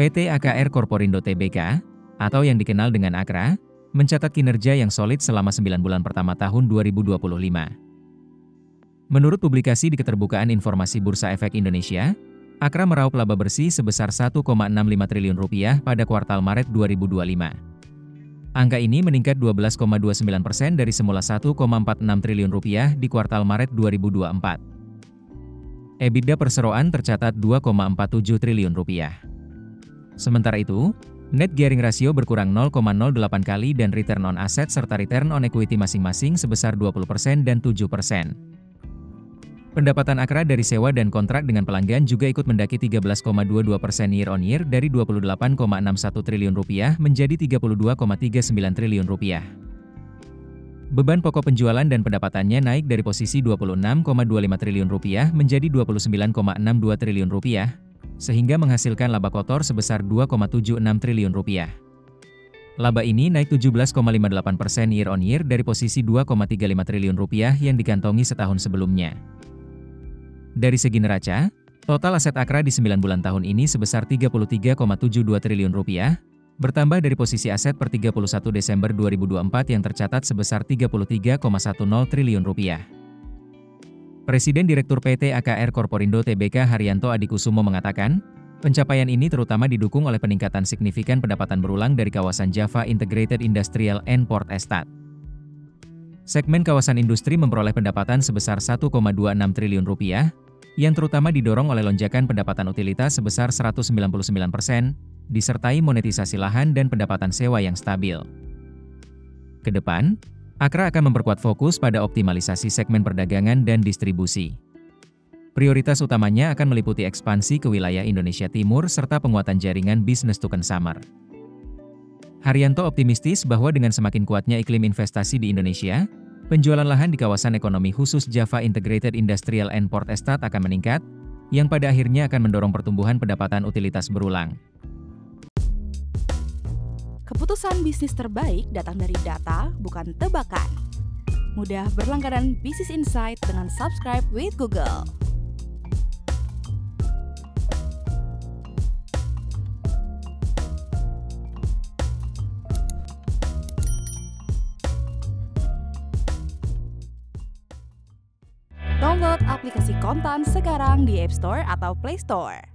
PT AKR Korporindo Tbk, atau yang dikenal dengan AKRA, mencatat kinerja yang solid selama 9 bulan pertama tahun 2025. Menurut publikasi di Keterbukaan Informasi Bursa Efek Indonesia, AKRA meraup laba bersih sebesar Rp1,65 triliun pada kuartal Maret 2025. Angka ini meningkat 12,29% dari semula Rp1,46 triliun di kuartal Maret 2024. EBITDA perseroan tercatat Rp2,47 triliun. Sementara itu, net gearing rasio berkurang 0,08 kali dan return on asset serta return on equity masing-masing sebesar 20% dan 7%. Pendapatan AKRA dari sewa dan kontrak dengan pelanggan juga ikut mendaki 13,22% year-on-year dari Rp28,61 triliun menjadi Rp32,39 triliun. Beban pokok penjualan dan pendapatannya naik dari posisi Rp26,25 triliun menjadi Rp29,62 triliun, sehingga menghasilkan laba kotor sebesar Rp2,76 triliun. Laba ini naik 17,58% year-on-year dari posisi Rp2,35 triliun yang dikantongi setahun sebelumnya. Dari segi neraca, total aset AKRA di 9 bulan tahun ini sebesar Rp33,72 triliun, bertambah dari posisi aset per 31 Desember 2024 yang tercatat sebesar Rp33,10 triliun. Presiden Direktur PT AKR Korporindo Tbk Haryanto Adikusumo mengatakan, pencapaian ini terutama didukung oleh peningkatan signifikan pendapatan berulang dari kawasan Java Integrated Industrial and Port Estate. Segmen kawasan industri memperoleh pendapatan sebesar Rp1,26 triliun, yang terutama didorong oleh lonjakan pendapatan utilitas sebesar 199%, disertai monetisasi lahan dan pendapatan sewa yang stabil. Kedepan, AKRA akan memperkuat fokus pada optimalisasi segmen perdagangan dan distribusi. Prioritas utamanya akan meliputi ekspansi ke wilayah Indonesia Timur serta penguatan jaringan business to consumer. Haryanto optimistis bahwa dengan semakin kuatnya iklim investasi di Indonesia, penjualan lahan di kawasan ekonomi khusus Java Integrated Industrial and Port Estate akan meningkat, yang pada akhirnya akan mendorong pertumbuhan pendapatan utilitas berulang. Keputusan bisnis terbaik datang dari data, bukan tebakan. Mudah berlangganan Business Insight dengan subscribe with Google. Download aplikasi Kontan sekarang di App Store atau Play Store.